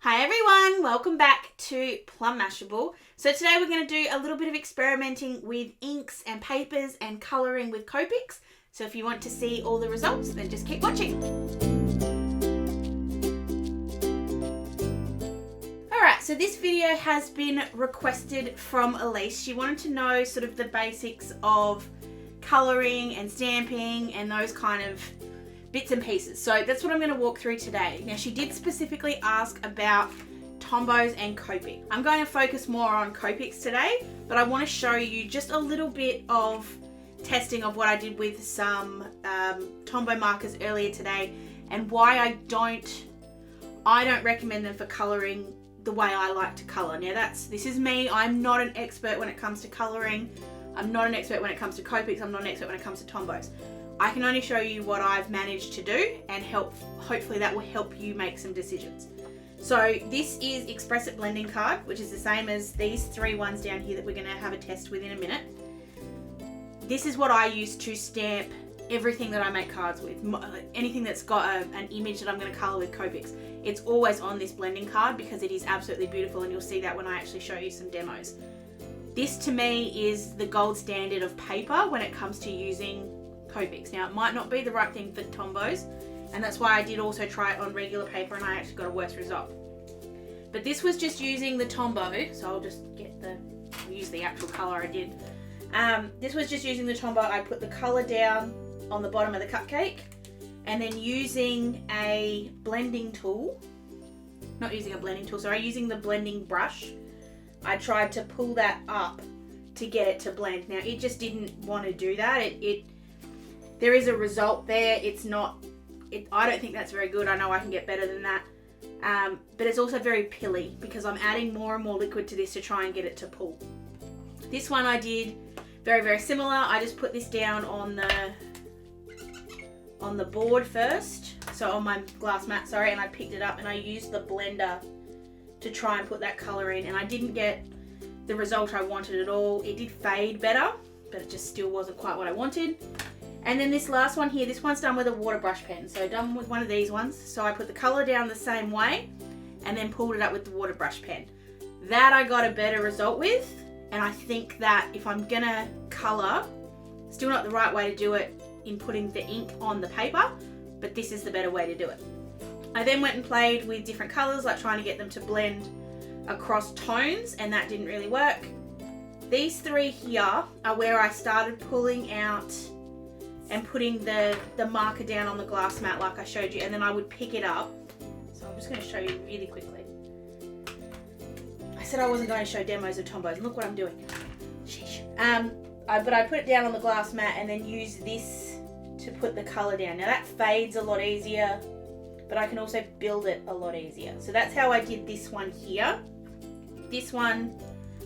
Hi everyone, welcome back to Plum Mashable. So today we're going to do a little bit of experimenting with inks and papers and colouring with Copics. So if you want to see all the results, then just keep watching. Alright, so this video has been requested from Elyse. She wanted to know sort of the basics of colouring and stamping and those kind of bits and pieces. So that's what I'm going to walk through today. Now she did specifically ask about Tombows and Copic. I'm going to focus more on Copics today, but I want to show you just a little bit of testing of what I did with some Tombow markers earlier today and why I don't recommend them for colouring the way I like to colour. Now this is me. I'm not an expert when it comes to colouring. I'm not an expert when it comes to Copics. I'm not an expert when it comes to Tombows. I can only show you what I've managed to do and hopefully that will help you make some decisions. So this is Express It blending card, which is the same as these three ones down here that we're going to have a test with in a minute. This is what I use to stamp everything that I make cards with. Anything that's got an image that I'm going to colour with Copics. It's always on this blending card because it is absolutely beautiful, and you'll see that when I actually show you some demos. This to me is the gold standard of paper when it comes to using Copics. Now it might not be the right thing for Tombows, and that's why I did also try it on regular paper and I actually got a worse result. But this was just using the Tombow, so I'll just use the actual colour I did. This was just using the Tombow. I put the colour down on the bottom of the cupcake and then using a blending tool, using the blending brush, I tried to pull that up to get it to blend. Now it just didn't want to do that. There is a result there. I don't think that's very good. I know I can get better than that. But it's also very pilly because I'm adding more and more liquid to this to try and get it to pull. This one I did very, very similar. I just put this down on the board first. So on my glass mat, and I picked it up and I used the blender to try and put that colour in, and I didn't get the result I wanted at all. It did fade better, but it just still wasn't quite what I wanted. And then this last one here, this one's done with a water brush pen. So done with one of these ones. So I put the colour down the same way and then pulled it up with the water brush pen. That I got a better result with. And I think that if I'm gonna colour, still not the right way to do it in putting the ink on the paper, but this is the better way to do it. I then went and played with different colours, like trying to get them to blend across tones, and that didn't really work. These three here are where I started pulling out and putting the marker down on the glass mat like I showed you, and then I would pick it up. So I'm just going to show you really quickly. I said I wasn't going to show demos of Tombows, and look what I'm doing. Sheesh. But I put it down on the glass mat and then use this to put the colour down. Now that fades a lot easier, but I can also build it a lot easier. So that's how I did this one here. This one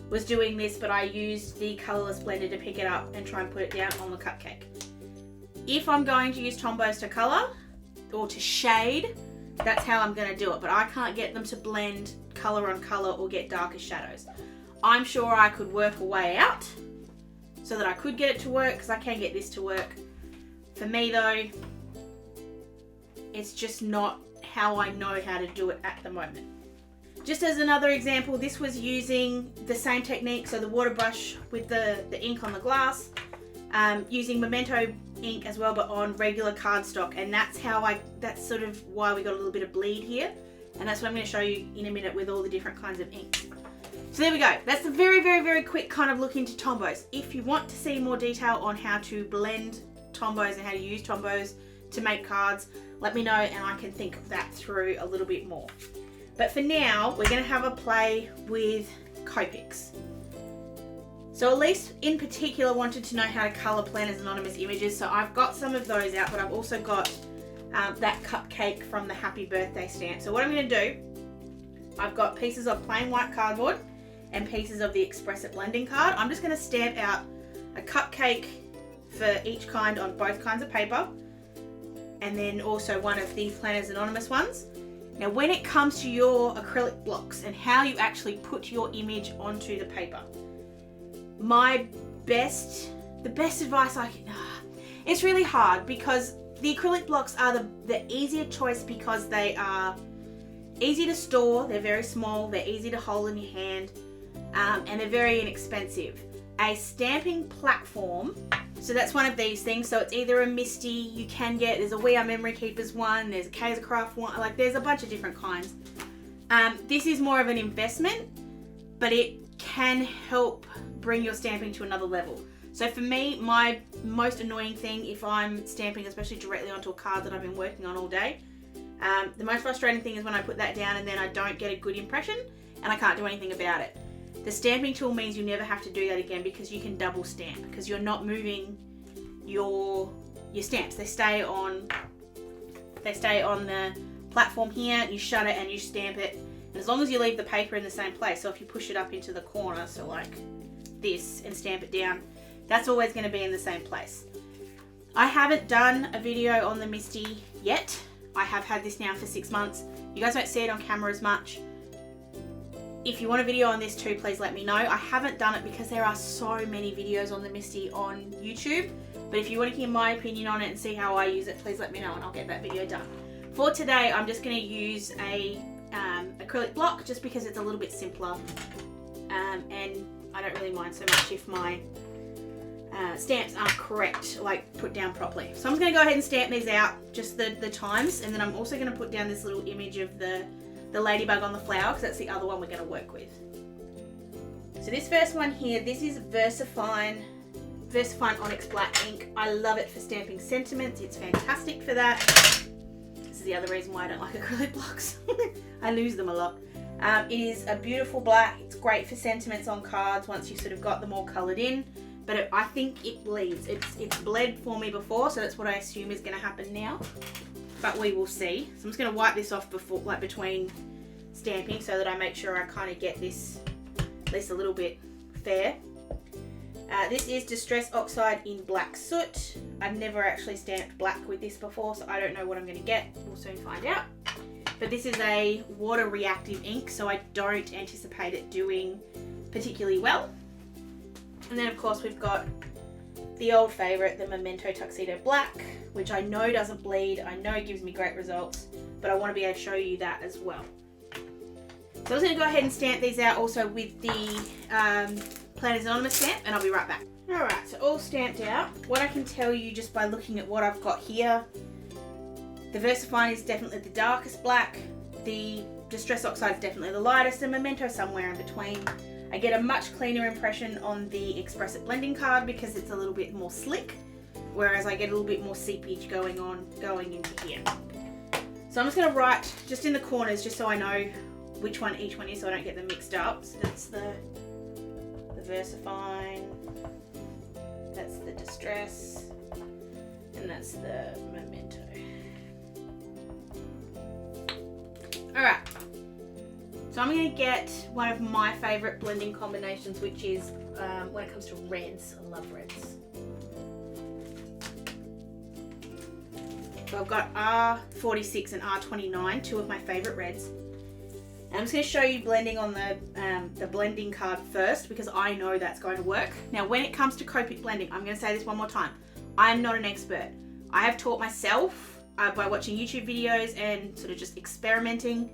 was doing this, but I used the colourless blender to pick it up and try and put it down on the cupcake. If I'm going to use Tombows to colour or to shade, that's how I'm going to do it. But I can't get them to blend colour on colour or get darker shadows. I'm sure I could work a way out so that I could get it to work, because I can get this to work. For me though, it's just not how I know how to do it at the moment. Just as another example, this was using the same technique, so the water brush with the ink on the glass, using Memento ink as well, but on regular cardstock, and that's sort of why we got a little bit of bleed here, and that's what I'm going to show you in a minute with all the different kinds of inks. So there we go. That's a very, very, very quick kind of look into Tombows. If you want to see more detail on how to blend Tombows and how to use Tombows to make cards, let me know and I can think that through a little bit more. But for now, we're going to have a play with Copics. So Elyse in particular wanted to know how to colour Planner's Anonymous images, so I've got some of those out, but I've also got that cupcake from the Happy Birthday stamp. So what I'm going to do, I've got pieces of plain white cardboard and pieces of the Express It blending card. I'm just going to stamp out a cupcake for each kind on both kinds of paper, and then also one of the Planner's Anonymous ones. Now when it comes to your acrylic blocks and how you actually put your image onto the paper, the best advice I can, it's really hard because the acrylic blocks are the easier choice because they are easy to store, they're very small, they're easy to hold in your hand, and they're very inexpensive. A stamping platform, so that's one of these things. So it's either a Misty, you can get, there's a We Are Memory Keepers one, there's a Kaisercraft one, like there's a bunch of different kinds. This is more of an investment, but it can help bring your stamping to another level. So for me, my most annoying thing if I'm stamping, especially directly onto a card that I've been working on all day, the most frustrating thing is when I put that down and then I don't get a good impression and I can't do anything about it. The stamping tool means you never have to do that again because you can double stamp, because you're not moving your stamps. They stay on the platform here, you shut it and you stamp it. And as long as you leave the paper in the same place, so if you push it up into the corner, so like this, and stamp it down, that's always going to be in the same place. I haven't done a video on the Misty yet. I have had this now for 6 months. You guys don't see it on camera as much. If you want a video on this too, please let me know. I haven't done it because there are so many videos on the Misty on YouTube. But if you want to hear my opinion on it and see how I use it, please let me know and I'll get that video done. For today, I'm just going to use a acrylic block just because it's a little bit simpler. And I don't really mind so much if my stamps aren't correct, like put down properly. So I'm just going to go ahead and stamp these out, just the times. And then I'm also going to put down this little image of the ladybug on the flower, because that's the other one we're going to work with. So this first one here, this is VersaFine Onyx Black ink. I love it for stamping sentiments. It's fantastic for that. This is the other reason why I don't like acrylic blocks. I lose them a lot. It is a beautiful black. It's great for sentiments on cards once you've sort of got them all coloured in. But I think it bleeds. It's bled for me before, so that's what I assume is going to happen now. But we will see. So I'm just going to wipe this off before, like between stamping, so that I make sure I kind of get this at least a little bit fair. This is Distress Oxide in Black Soot. I've never actually stamped black with this before, so I don't know what I'm going to get. We'll soon find out. But this is a water reactive ink, so I don't anticipate it doing particularly well. And then of course we've got the old favourite, the Memento Tuxedo Black, which I know doesn't bleed, I know it gives me great results, but I want to be able to show you that as well. So I'm just going to go ahead and stamp these out also with the Planners Anonymous stamp, and I'll be right back. Alright, so all stamped out. What I can tell you just by looking at what I've got here, the VersaFine is definitely the darkest black, the Distress Oxide is definitely the lightest, and Memento somewhere in between. I get a much cleaner impression on the Express It blending card because it's a little bit more slick, whereas I get a little bit more seepage going into here. So I'm just going to write just in the corners just so I know which one each one is, so I don't get them mixed up. So that's the VersaFine, that's the Distress, and that's the Memento. Alright. So I'm going to get one of my favourite blending combinations, which is when it comes to reds. I love reds. So I've got R46 and R29, two of my favourite reds. And I'm just going to show you blending on the blending card first, because I know that's going to work. Now when it comes to Copic blending, I'm going to say this one more time. I am not an expert. I have taught myself by watching YouTube videos and sort of just experimenting.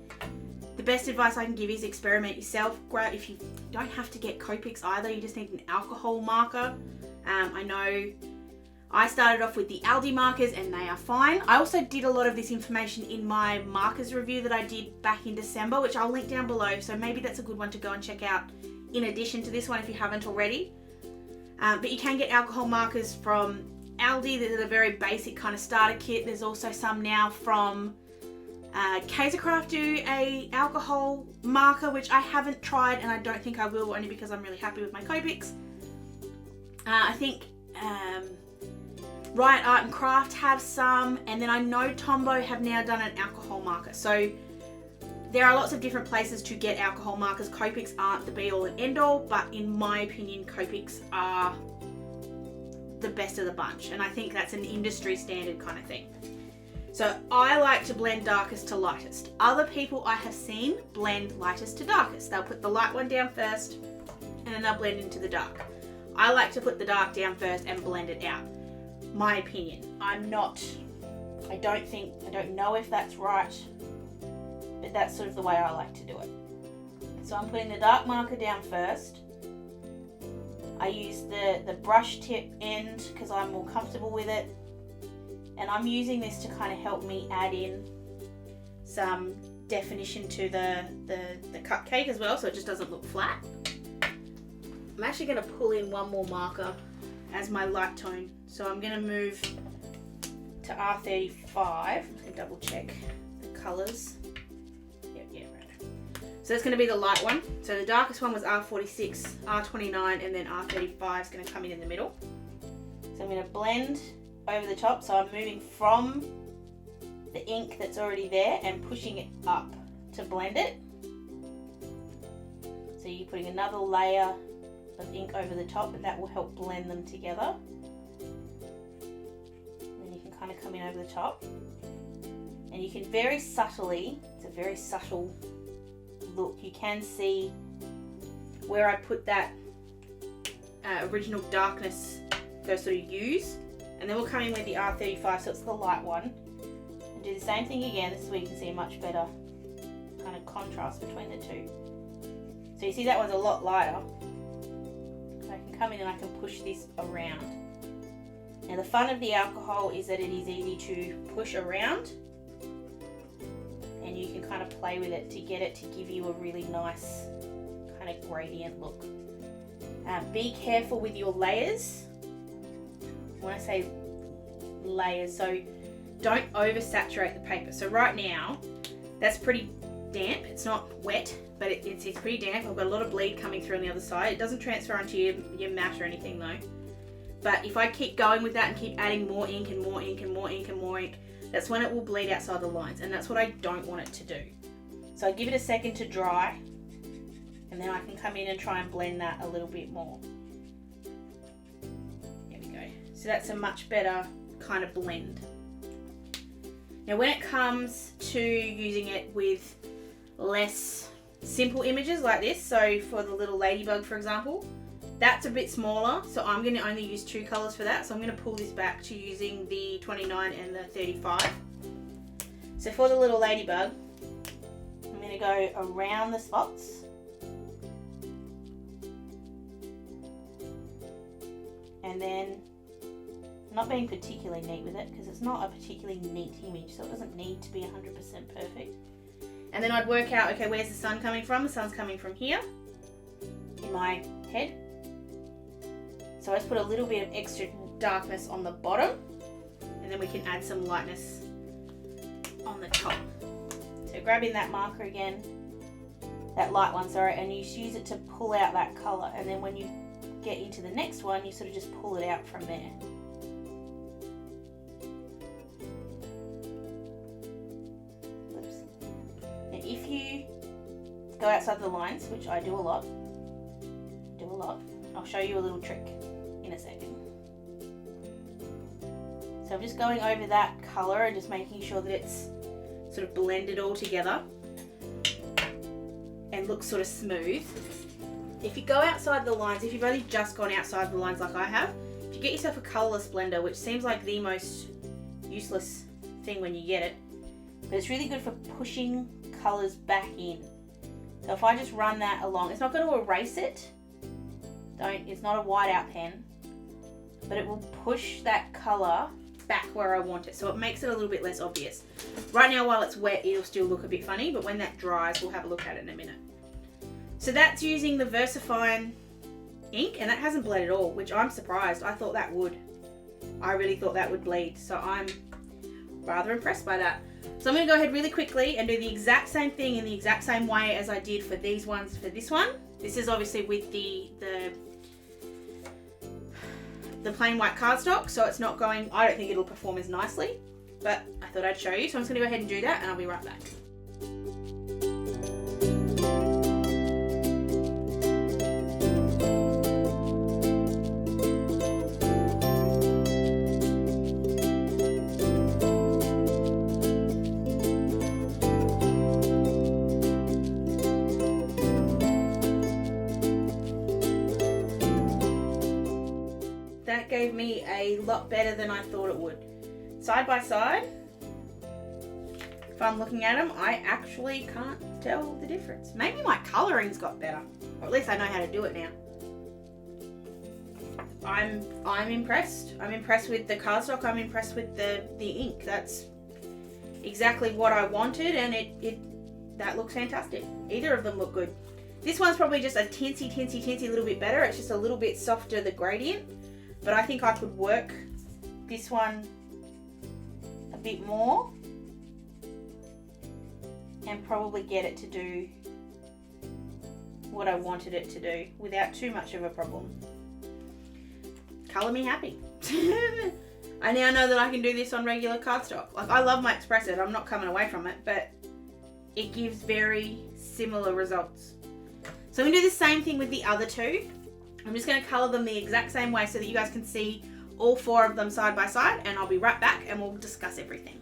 The best advice I can give is experiment yourself. Great, if you don't have to get Copics either, you just need an alcohol marker. I know I started off with the Aldi markers and they are fine. I also did a lot of this information in my markers review that I did back in December, which I'll link down below, so maybe that's a good one to go and check out in addition to this one if you haven't already. But you can get alcohol markers from Aldi. They're the very basic kind of starter kit. There's also some now from Kaisercraft do a alcohol marker, which I haven't tried and I don't think I will, only because I'm really happy with my Copics. I think Riot Art and Craft have some, and then I know Tombow have now done an alcohol marker. So there are lots of different places to get alcohol markers. Copics aren't the be all and end all, but in my opinion Copics are the best of the bunch, and I think that's an industry standard kind of thing. So I like to blend darkest to lightest. Other people I have seen blend lightest to darkest. They'll put the light one down first and then they'll blend into the dark. I like to put the dark down first and blend it out. My opinion. I don't know if that's right, but that's sort of the way I like to do it. So I'm putting the dark marker down first. I use the brush tip end because I'm more comfortable with it. And I'm using this to kind of help me add in some definition to the cupcake as well, so it just doesn't look flat. I'm actually going to pull in one more marker as my light tone. So I'm going to move to R35. I'm just going to double check the colours. Yeah, right. So that's going to be the light one. So the darkest one was R46, R29, and then R35 is going to come in the middle. So I'm going to blend over the top. So I'm moving from the ink that's already there and pushing it up to blend it. So you're putting another layer of ink over the top, and that will help blend them together. And then you can kind of come in over the top, and you can very subtly, it's a very subtle look, you can see where I put that original darkness, those sort of hues, and then we'll come in with the R35, so it's the light one, and do the same thing again. This is where you can see a much better kind of contrast between the two. So you see that one's a lot lighter. I can come in and I can push this around. Now the fun of the alcohol is that it is easy to push around, and you can kind of play with it to get it to give you a really nice kind of gradient look. Be careful with your layers. When I say layers, so don't oversaturate the paper. So right now that's pretty damp. It's not wet, but it's pretty damp. I've got a lot of bleed coming through on the other side. It doesn't transfer onto your mat or anything though. But if I keep going with that and keep adding more ink and more ink and more ink and more ink, that's when it will bleed outside the lines, and that's what I don't want it to do. So I give it a second to dry, and then I can come in and try and blend that a little bit more. There we go. So that's a much better kind of blend. Now when it comes to using it with less simple images like this, so for the little ladybug for example, that's a bit smaller, so I'm going to only use 2 colours for that. So I'm going to pull this back to using the 29 and the 35. So for the little ladybug, I'm going to go around the spots. And then, I'm not being particularly neat with it because it's not a particularly neat image, so it doesn't need to be 100% perfect. And then I'd work out, okay, where's the sun coming from? The sun's coming from here in my head. So I just put a little bit of extra darkness on the bottom, and then we can add some lightness on the top. So grab in that marker again, that light one, sorry, and you use it to pull out that colour, and then when you get into the next one, you sort of just pull it out from there. Oops. Now if you go outside the lines, which I do a lot, I'll show you a little trick in a second. So I'm just going over that colour and just making sure that it's sort of blended all together and looks sort of smooth. If you go outside the lines, if you've only just gone outside the lines like I have, if you get yourself a colourless blender, which seems like the most useless thing when you get it, but it's really good for pushing colours back in. So if I just run that along, it's not going to erase it. It's not a whiteout pen, but it will push that colour back where I want it, so it makes it a little bit less obvious. Right now while it's wet it'll still look a bit funny, but when that dries we'll have a look at it in a minute. So that's using the VersaFine ink, and that hasn't bled at all, which I'm surprised. I thought that would. I really thought that would bleed, so I'm rather impressed by that. So I'm going to go ahead really quickly and do the exact same thing in the exact same way as I did for these ones for this one. This is obviously with the plain white cardstock, so it's not going, I don't think it'll perform as nicely, but I thought I'd show you. So I'm just going to go ahead and do that, and I'll be right back. That gave me a lot better than I thought it would. Side by side, if I'm looking at them, I actually can't tell the difference. Maybe my colouring's got better, or at least I know how to do it now. I'm impressed. I'm impressed with the cardstock. I'm impressed with the ink. That's exactly what I wanted, and that looks fantastic. Either of them look good. This one's probably just a teensy little bit better. It's just a little bit softer, the gradient, but I think I could work this one a bit more and probably get it to do what I wanted it to do without too much of a problem. Colour me happy. I now know that I can do this on regular cardstock. Like, I love my Express-It, I'm not coming away from it, but it gives very similar results. So I'm going to do the same thing with the other two. I'm just going to colour them the exact same way so that you guys can see all four of them side by side, and I'll be right back and we'll discuss everything.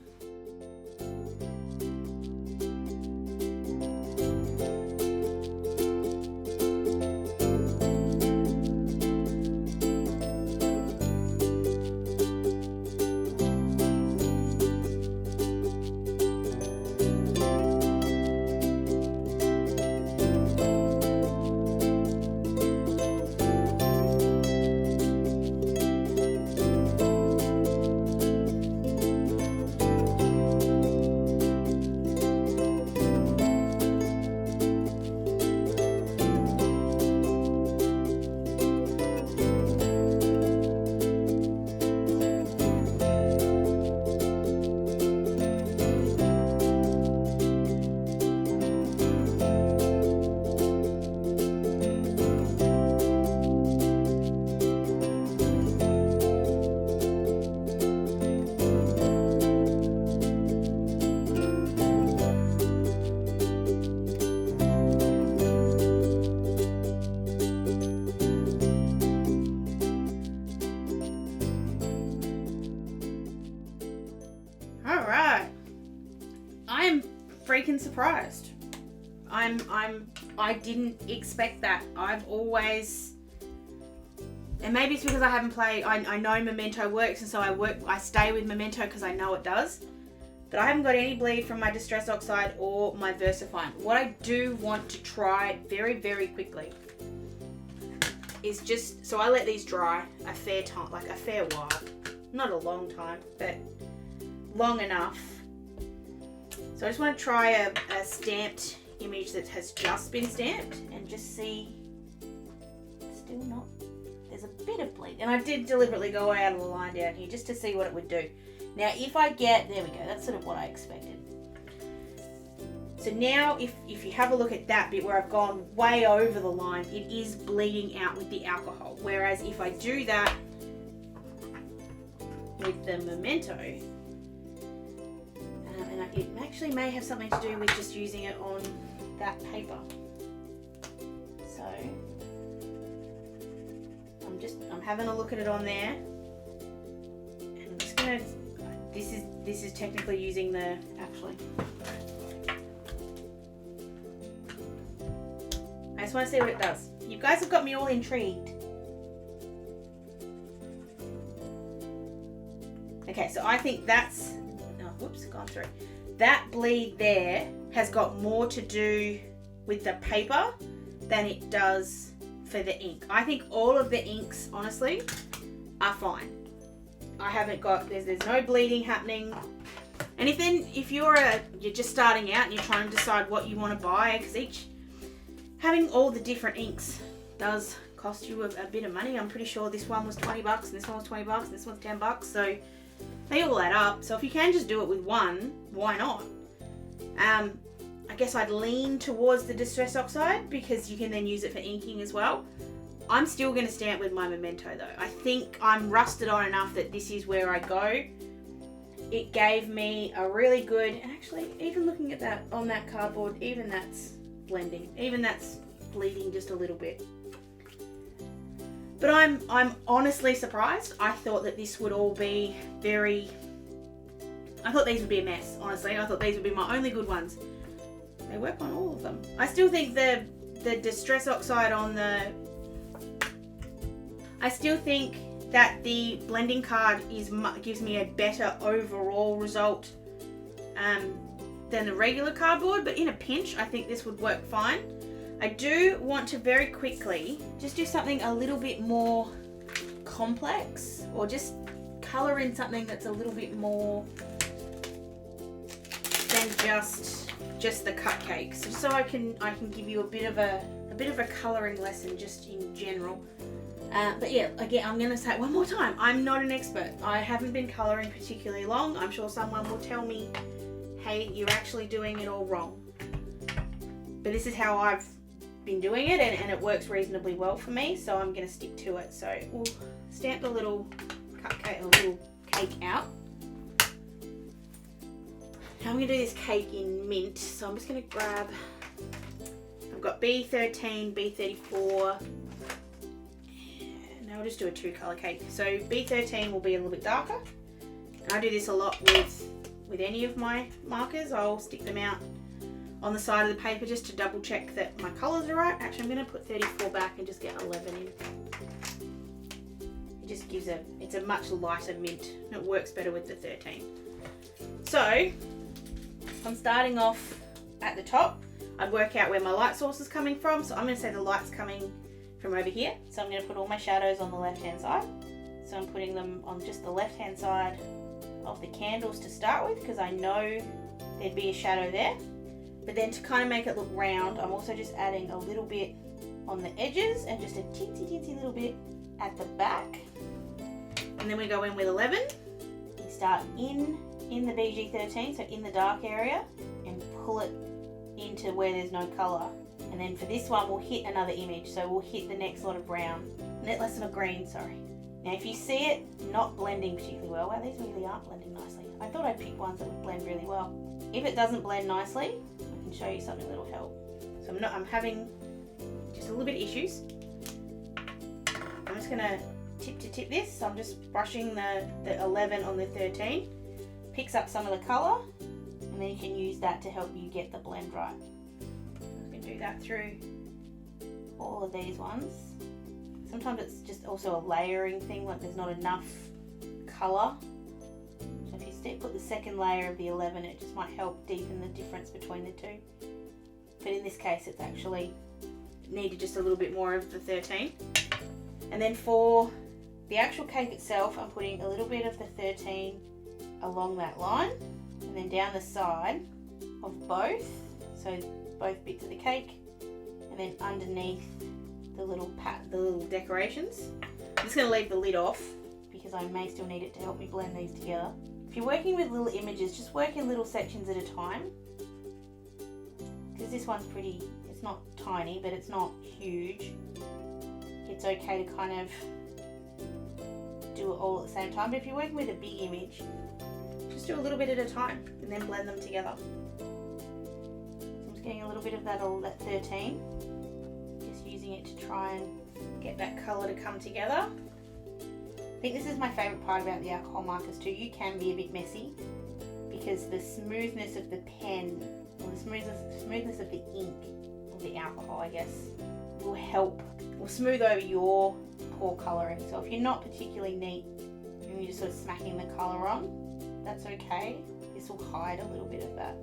Freaking surprised. I didn't expect that. I've always, and maybe it's because I haven't played, I know Memento works, and so I stay with Memento because I know it does, but I haven't got any bleed from my Distress Oxide or my VersaFine. What I do want to try very, very quickly is just, so I let these dry a fair time, like a fair while, not a long time, but long enough. So I just want to try a stamped image that has just been stamped and just see. Still not. There's a bit of bleed. And I did deliberately go out of the line down here just to see what it would do. Now if I get, there we go, that's sort of what I expected. So now if you have a look at that bit where I've gone way over the line, it is bleeding out with the alcohol. Whereas if I do that with the Memento, and it actually may have something to do with just using it on that paper. So I'm having a look at it on there, and I'm just gonna. This is technically using the actually. I just want to see what it does. You guys have got me all intrigued. Okay, so I think that's. Whoops, gone through. That bleed there has got more to do with the paper than it does for the ink. I think all of the inks, honestly, are fine. I haven't got, there's no bleeding happening. And if you're just starting out and you're trying to decide what you want to buy, because having all the different inks does cost you a bit of money. I'm pretty sure this one was 20 bucks and this one was 20 bucks and this one's 10 bucks. So they all add up. So if you can just do it with one, why not? I guess I'd lean towards the Distress Oxide because you can then use it for inking as well. I'm still going to stamp with my Memento though. I think I'm rusted on enough that this is where I go. It gave me a really good, and actually even looking at that on that cardboard, even that's blending, even that's bleeding just a little bit. But I'm honestly surprised. I thought that this would all be I thought these would be a mess, honestly. I thought these would be my only good ones. They work on all of them. I still think the Distress Oxide on the... I still think that the blending card gives me a better overall result than than the regular cardboard, but in a pinch, I think this would work fine. I do want to very quickly just do something a little bit more complex, or just color in something that's a little bit more than just the cupcakes, so I can give you a bit of a coloring lesson just in general. But yeah, again, I'm gonna say it one more time, I'm not an expert. I haven't been coloring particularly long. I'm sure someone will tell me, hey, you're actually doing it all wrong. But this is how I've been doing it, and it works reasonably well for me, so I'm gonna stick to it. So we'll stamp the little cupcake or little cake out. Now I'm gonna do this cake in mint, so I'm just gonna grab, I've got B13, B34, and now I'll just do a 2-color cake. So B13 will be a little bit darker, and I do this a lot with any of my markers. I'll stick them out on the side of the paper just to double check that my colors are right. Actually, I'm gonna put 34 back and just get 11 in. It just gives it's a much lighter mint, and it works better with the 13. So I'm starting off at the top. I'd work out where my light source is coming from. So I'm going to say the light's coming from over here. So I'm going to put all my shadows on the left hand side. So I'm putting them on just the left hand side of the candles to start with, because I know there'd be a shadow there. But then to kind of make it look round, I'm also just adding a little bit on the edges and just a teensy little bit at the back. And then we go in with 11. We start in the BG13, so in the dark area, and pull it into where there's no colour. And then for this one, we'll hit another image, so we'll hit the next lot of brown, less of green, sorry. Now if you see it not blending particularly well, wow, these really aren't blending nicely. I thought I'd pick ones that would blend really well. If it doesn't blend nicely, I can show you something that'll help. So I'm having just a little bit of issues. I'm just gonna tip to tip this, so I'm just brushing the 11 on the 13. Picks up some of the colour, and then you can use that to help you get the blend right. You can do that through all of these ones. Sometimes it's just also a layering thing, like there's not enough colour. So if you put the second layer of the 11, it just might help deepen the difference between the two. But in this case, it's actually needed just a little bit more of the 13. And then for the actual cake itself, I'm putting a little bit of the 13 along that line, and then down the side of both, so both bits of the cake, and then underneath the little decorations. I'm just going to leave the lid off because I may still need it to help me blend these together. If you're working with little images, just work in little sections at a time, because this one's pretty, it's not tiny, but it's not huge. It's okay to kind of do it all at the same time, but if you're working with a big image, just do a little bit at a time and then blend them together. So I'm just getting a little bit of that 13, just using it to try and get that colour to come together. I think this is my favourite part about the alcohol markers too. You can be a bit messy because the smoothness of the pen, or the smoothness of the ink, or the alcohol I guess, will smooth over your poor colouring. So if you're not particularly neat and you're just sort of smacking the colour on, that's okay. This will hide a little bit of that.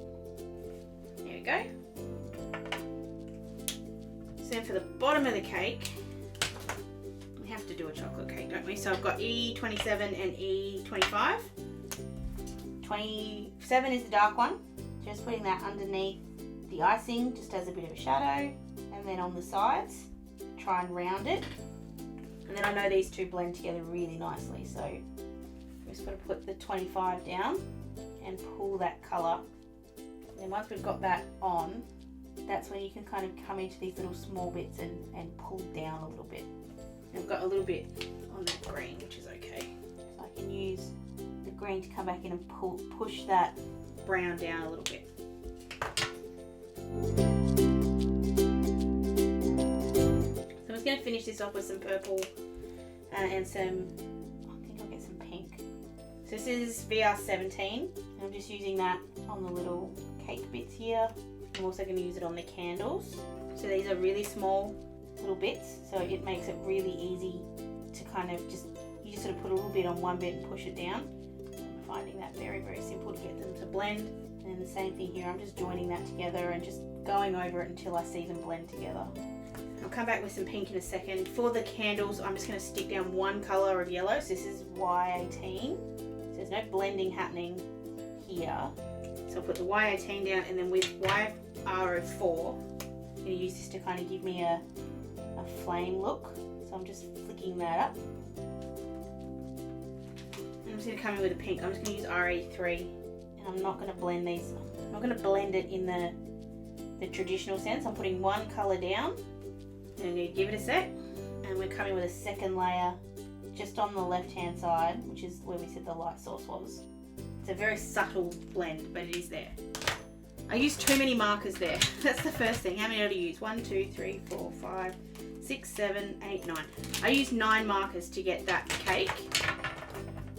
There we go. So then for the bottom of the cake, we have to do a chocolate cake, don't we? So I've got E27 and E25. 27 is the dark one. Just putting that underneath the icing, just as a bit of a shadow. And then on the sides, try and round it. And then I know these two blend together really nicely, so I'm just going to put the 25 down and pull that colour. And then once we've got that on, that's when you can kind of come into these little small bits and pull down a little bit. And I've got a little bit on that green, which is okay. So I can use the green to come back in and push that brown down a little bit. So I'm just going to finish this off with some purple and some, I think I'll get some pink. So this is VR17, and I'm just using that on the little cake bits here. I'm also going to use it on the candles. So these are really small little bits, so it makes it really easy to kind of you just sort of put a little bit on one bit and push it down. I'm finding that very, very simple to get them to blend. And And then the same thing here, I'm just joining that together and just going over it until I see them blend together. I'll come back with some pink in a second. For the candles, I'm just going to stick down one colour of yellow. So this is Y18. So there's no blending happening here. So I'll put the Y18 down, and then with YR04, I'm going to use this to kind of give me a flame look. So I'm just flicking that up. I'm just going to come in with a pink. I'm just going to use RE3, and I'm not going to blend these. I'm not going to blend it in the traditional sense. I'm putting one colour down, and I'm going to give it a sec, and we're coming with a second layer just on the left hand side, which is where we said the light source was. It's a very subtle blend, but it is there. I used too many markers there. That's the first thing. How many did I use? 1, 2, 3, 4, 5, 6, 7, 8, 9. I used 9 markers to get that cake,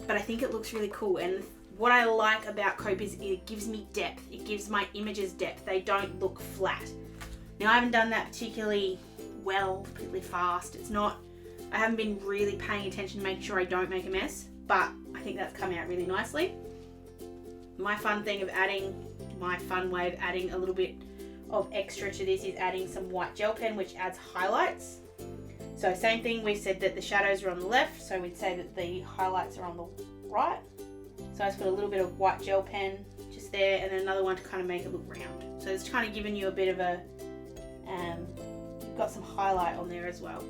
but I think it looks really cool. And what I like about Copic is it gives me depth. It gives my images depth. They don't look flat. Now, I haven't done that particularly well, particularly fast. It's not, I haven't been really paying attention to making sure I don't make a mess, but I think that's come out really nicely. My fun way of adding a little bit of extra to this is adding some white gel pen, which adds highlights. So same thing, we've said that the shadows are on the left, so we'd say that the highlights are on the right. So I just put a little bit of white gel pen just there, and then another one to kind of make it look round. So it's kind of giving you a bit of a, you've got some highlight on there as well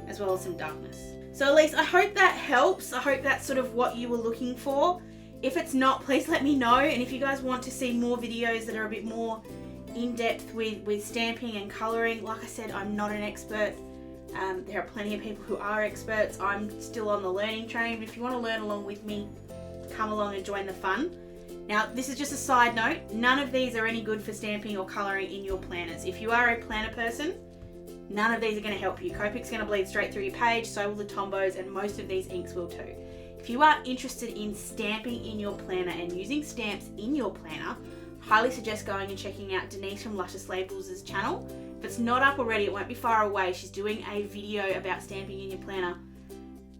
as some darkness. So Elyse, I hope that helps. I hope that's sort of what you were looking for. If it's not, please let me know. And if you guys want to see more videos that are a bit more in-depth with stamping and colouring, like I said, I'm not an expert. There are plenty of people who are experts. I'm still on the learning train, but if you want to learn along with me, come along and join the fun. Now, this is just a side note. None of these are any good for stamping or colouring in your planners. If you are a planner person, none of these are going to help you. Copic's going to bleed straight through your page, so will the Tombows, and most of these inks will too. If you are interested in stamping in your planner and using stamps in your planner, highly suggest going and checking out Denise from Luscious Labels' channel. If it's not up already, it won't be far away. She's doing a video about stamping in your planner,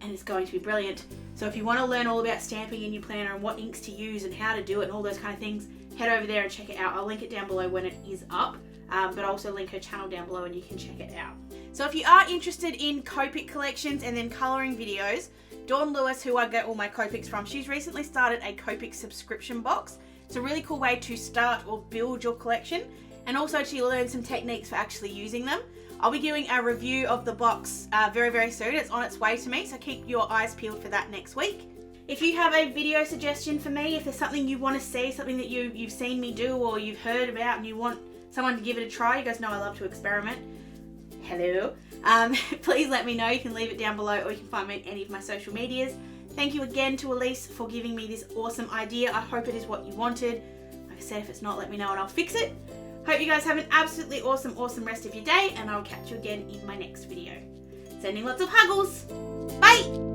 and it's going to be brilliant. So if you want to learn all about stamping in your planner and what inks to use and how to do it and all those kind of things, head over there and check it out. I'll link it down below when it is up, but I'll also link her channel down below and you can check it out. So if you are interested in Copic collections and then colouring videos, Dawn Lewis, who I get all my Copics from, she's recently started a Copic subscription box. It's a really cool way to start or build your collection, and also to learn some techniques for actually using them. I'll be doing a review of the box very, very soon. It's on its way to me, so keep your eyes peeled for that next week. If you have a video suggestion for me, if there's something you want to see, something that you've seen me do or you've heard about and you want someone to give it a try, you guys know I love to experiment. Hello. Please let me know. You can leave it down below, or you can find me on any of my social medias. Thank you again to Elyse for giving me this awesome idea. I hope it is what you wanted. Like I said, if it's not, let me know and I'll fix it. Hope you guys have an absolutely awesome rest of your day, and I'll catch you again in my next video. Sending lots of huggles. Bye!